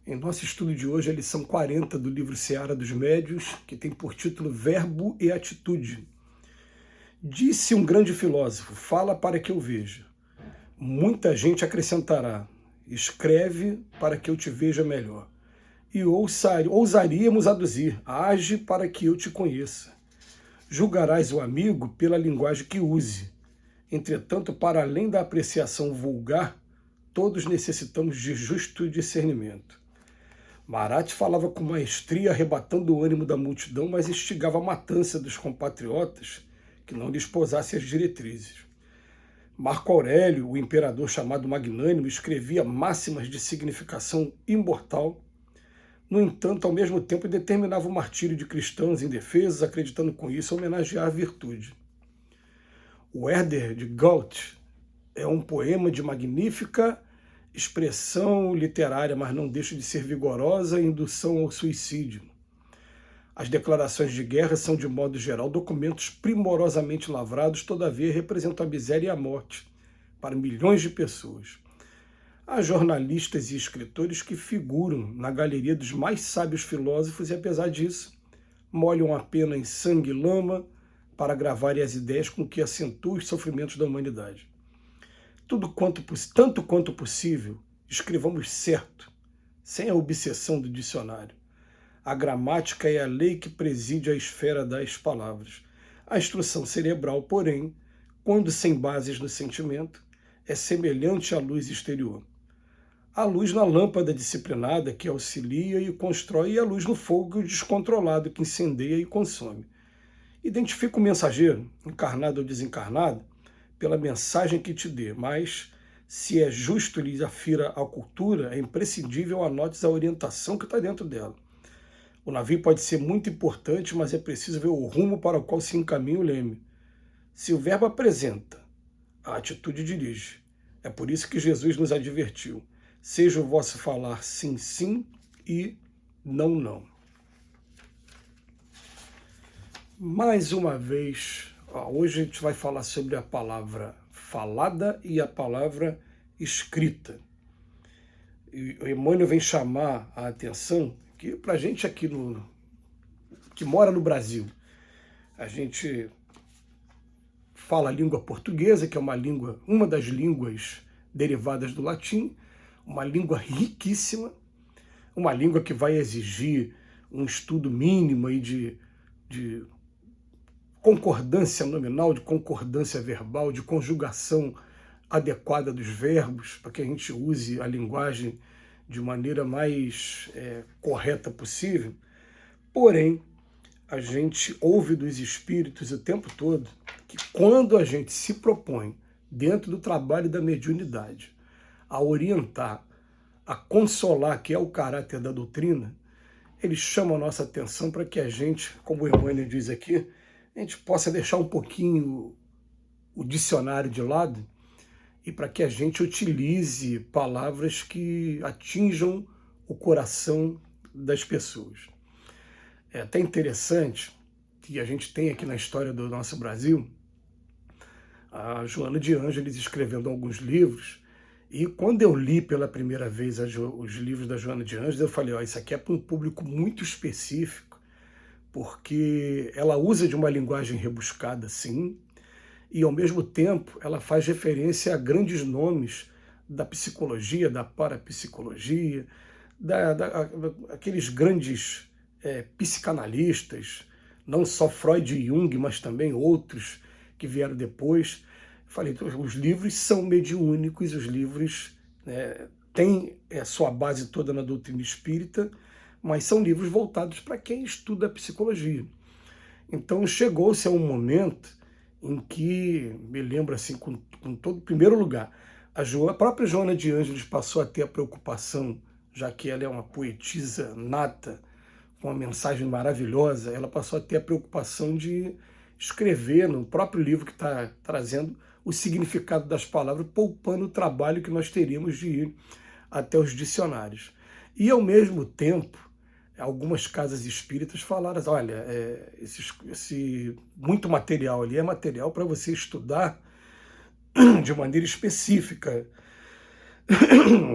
Em nosso estudo de hoje, a lição 40 do livro Seara dos Médios, que tem por título Verbo e Atitude. Disse um grande filósofo, fala para que eu veja. Muita gente acrescentará, escreve para que eu te veja melhor. E ousaríamos aduzir, age para que eu te conheça. Julgarás o amigo pela linguagem que use. Entretanto, para além da apreciação vulgar, todos necessitamos de justo discernimento. Marat falava com maestria, arrebatando o ânimo da multidão, mas instigava a matança dos compatriotas que não lhe esposassem as diretrizes. Marco Aurélio, o imperador chamado Magnânimo, escrevia máximas de significação imortal. No entanto, ao mesmo tempo, determinava o martírio de cristãos indefesos, acreditando com isso homenagear a virtude. O Herder de Gaut é um poema de magnífica expressão literária, mas não deixa de ser vigorosa indução ao suicídio. As declarações de guerra são, de modo geral, documentos primorosamente lavrados, todavia representam a miséria e a morte para milhões de pessoas. Há jornalistas e escritores que figuram na galeria dos mais sábios filósofos e, apesar disso, molham a pena em sangue e lama para gravarem as ideias com que acentuam os sofrimentos da humanidade. Tanto quanto possível, escrevamos certo, sem a obsessão do dicionário. A gramática é a lei que preside a esfera das palavras. A instrução cerebral, porém, quando sem bases no sentimento, é semelhante à luz exterior. A luz na lâmpada disciplinada que auxilia e constrói, e a luz no fogo descontrolado que incendeia e consome. Identifica o mensageiro, encarnado ou desencarnado, pela mensagem que te dê, mas, se é justo lhe afira a cultura, é imprescindível anotes a orientação que está dentro dela. O navio pode ser muito importante, mas é preciso ver o rumo para o qual se encaminha o leme. Se o verbo apresenta, a atitude dirige. É por isso que Jesus nos advertiu. Seja o vosso falar sim, sim e não, não. Mais uma vez, hoje a gente vai falar sobre a palavra falada e a palavra escrita. E o Emmanuel vem chamar a atenção que para a gente aqui que mora no Brasil, a gente fala a língua portuguesa, que é uma das línguas derivadas do latim, uma língua riquíssima, uma língua que vai exigir um estudo mínimo aí de concordância nominal, de concordância verbal, de conjugação adequada dos verbos, para que a gente use a linguagem de maneira mais correta possível. Porém, a gente ouve dos espíritos o tempo todo que quando a gente se propõe, dentro do trabalho da mediunidade, a orientar, a consolar, que é o caráter da doutrina, eles chamam a nossa atenção para que a gente, como o Emmanuel diz aqui, a gente possa deixar um pouquinho o dicionário de lado e para que a gente utilize palavras que atinjam o coração das pessoas. É até interessante que a gente tem aqui na história do nosso Brasil a Joana de Ângeles escrevendo alguns livros, e quando eu li pela primeira vez os livros da Joana de Ângeles, eu falei, isso aqui é para um público muito específico, porque ela usa de uma linguagem rebuscada, sim, e ao mesmo tempo ela faz referência a grandes nomes da psicologia, da parapsicologia, aqueles grandes psicanalistas, não só Freud e Jung, mas também outros que vieram depois. Falei, os livros são mediúnicos, os livros têm a sua base toda na doutrina espírita, mas são livros voltados para quem estuda a psicologia. Então chegou-se a um momento em que, me lembro assim, com todo, em primeiro lugar, a própria Joana de Ângeles passou a ter a preocupação, já que ela é uma poetisa nata, com uma mensagem maravilhosa, ela passou a ter a preocupação de escrever no próprio livro que está trazendo o significado das palavras, poupando o trabalho que nós teríamos de ir até os dicionários. E, ao mesmo tempo, algumas casas espíritas falaram, olha, esse muito material ali é material para você estudar de maneira específica,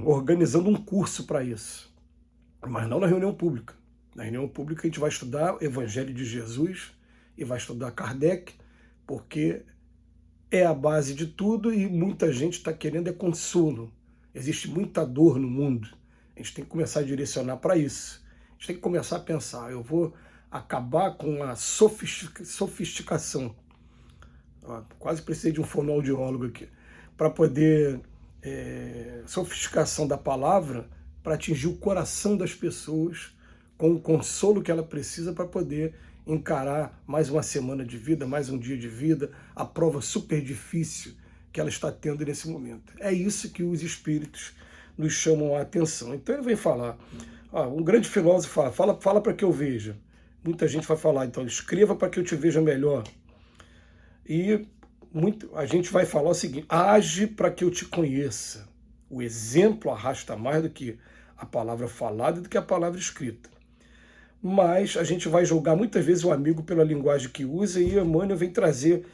organizando um curso para isso. mas não na reunião pública. Na reunião pública a gente vai estudar o Evangelho de Jesus e vai estudar Kardec, porque é a base de tudo e muita gente está querendo é consolo. Existe muita dor no mundo. A gente tem que começar a direcionar para isso. A gente tem que começar a pensar, eu vou acabar com a sofisticação. Quase precisei de um fonoaudiólogo aqui. Para poder... sofisticação da palavra para atingir o coração das pessoas com o consolo que ela precisa para poder encarar mais uma semana de vida, mais um dia de vida, a prova super difícil que ela está tendo nesse momento. É isso que os espíritos nos chamam a atenção. Então ele vem falar, um grande filósofo fala para que eu veja. Muita gente vai falar, então, escreva para que eu te veja melhor. E a gente vai falar o seguinte, age para que eu te conheça. O exemplo arrasta mais do que a palavra falada e do que a palavra escrita. Mas a gente vai julgar muitas vezes o amigo pela linguagem que usa, e Emmanuel vem trazer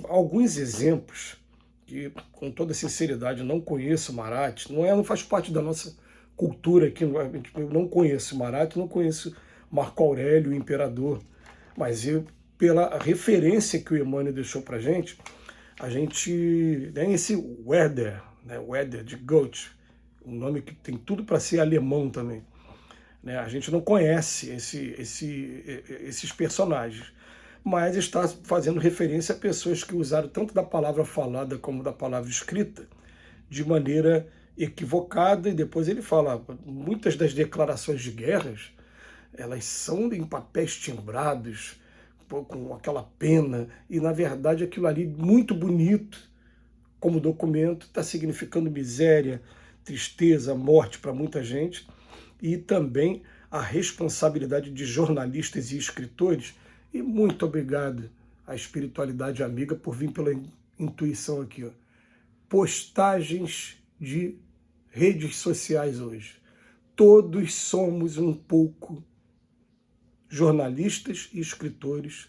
alguns exemplos que, com toda sinceridade, eu não conheço Marat, não faz parte da nossa cultura aqui, eu não conheço Marat, não conheço Marco Aurélio, o imperador, mas pela referência que o Emmanuel deixou para a gente tem esse Werder, né, Werder de Goethe, um nome que tem tudo para ser alemão também. Né? A gente não conhece esses personagens, mas está fazendo referência a pessoas que usaram tanto da palavra falada como da palavra escrita de maneira equivocada, e depois ele fala, muitas das declarações de guerras, elas são em papéis timbrados, com aquela pena, e na verdade aquilo ali muito bonito como documento está significando miséria, tristeza, morte para muita gente, e também a responsabilidade de jornalistas e escritores. E muito obrigado à espiritualidade amiga por vir pela intuição aqui. Postagens de redes sociais hoje. Todos somos um pouco jornalistas e escritores,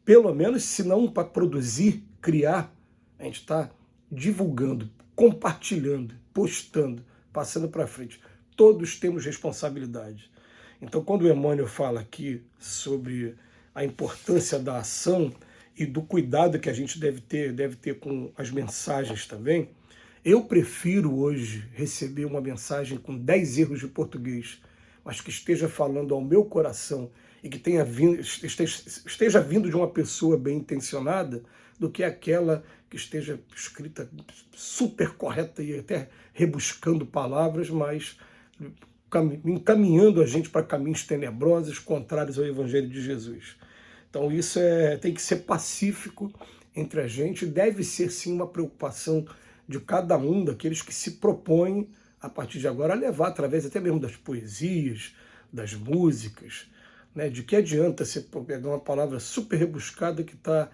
pelo menos, se não para produzir, criar, a gente está divulgando, compartilhando, postando, passando para frente. Todos temos responsabilidade. Então, quando o Emmanuel fala aqui sobre a importância da ação e do cuidado que a gente deve ter com as mensagens também, eu prefiro hoje receber uma mensagem com 10 erros de português, mas que esteja falando ao meu coração e que esteja vindo de uma pessoa bem intencionada, do que aquela que esteja escrita super correta e até rebuscando palavras, mas encaminhando a gente para caminhos tenebrosos, contrários ao Evangelho de Jesus. Então isso tem que ser pacífico entre a gente, deve ser sim uma preocupação de cada um daqueles que se propõem, a partir de agora, a levar, através até mesmo das poesias, das músicas, né? De que adianta você pegar uma palavra super rebuscada que está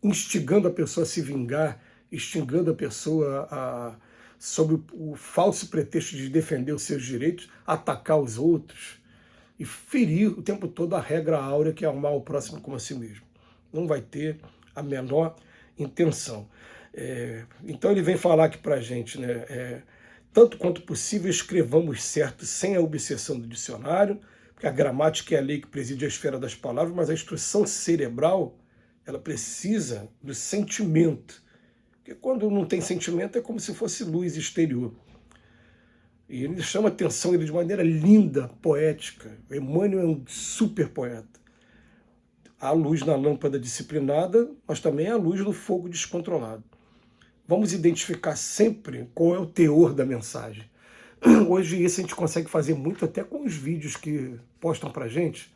instigando a pessoa a se vingar, instigando a pessoa sob o falso pretexto de defender os seus direitos, atacar os outros e ferir o tempo todo a regra áurea que é amar o próximo como a si mesmo. Não vai ter a menor intenção. Então ele vem falar aqui para a gente, né? Tanto quanto possível escrevamos certo sem a obsessão do dicionário, porque a gramática é a lei que preside a esfera das palavras, mas a instrução cerebral, ela precisa do sentimento. Porque quando não tem sentimento é como se fosse luz exterior. E ele chama atenção ele de maneira linda, poética. Emmanuel é um super poeta. Há luz na lâmpada disciplinada, mas também há luz no fogo descontrolado. Vamos identificar sempre qual é o teor da mensagem. Hoje isso a gente consegue fazer muito até com os vídeos que postam pra gente.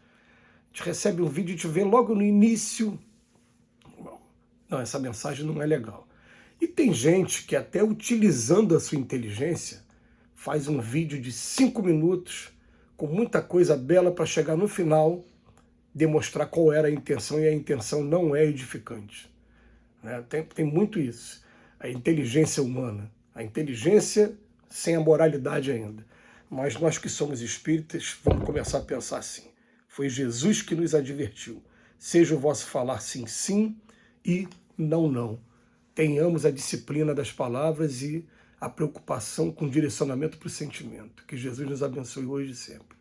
A gente recebe um vídeo e a gente vê logo no início, não, essa mensagem não é legal. E tem gente que até utilizando a sua inteligência faz um vídeo de 5 minutos com muita coisa bela para chegar no final demonstrar qual era a intenção, e a intenção não é edificante. Tem muito isso. A inteligência humana, a inteligência sem a moralidade ainda. Mas nós que somos espíritas, vamos começar a pensar assim. Foi Jesus que nos advertiu. Seja o vosso falar sim, sim e não, não. Tenhamos a disciplina das palavras e a preocupação com direcionamento para o sentimento. Que Jesus nos abençoe hoje e sempre.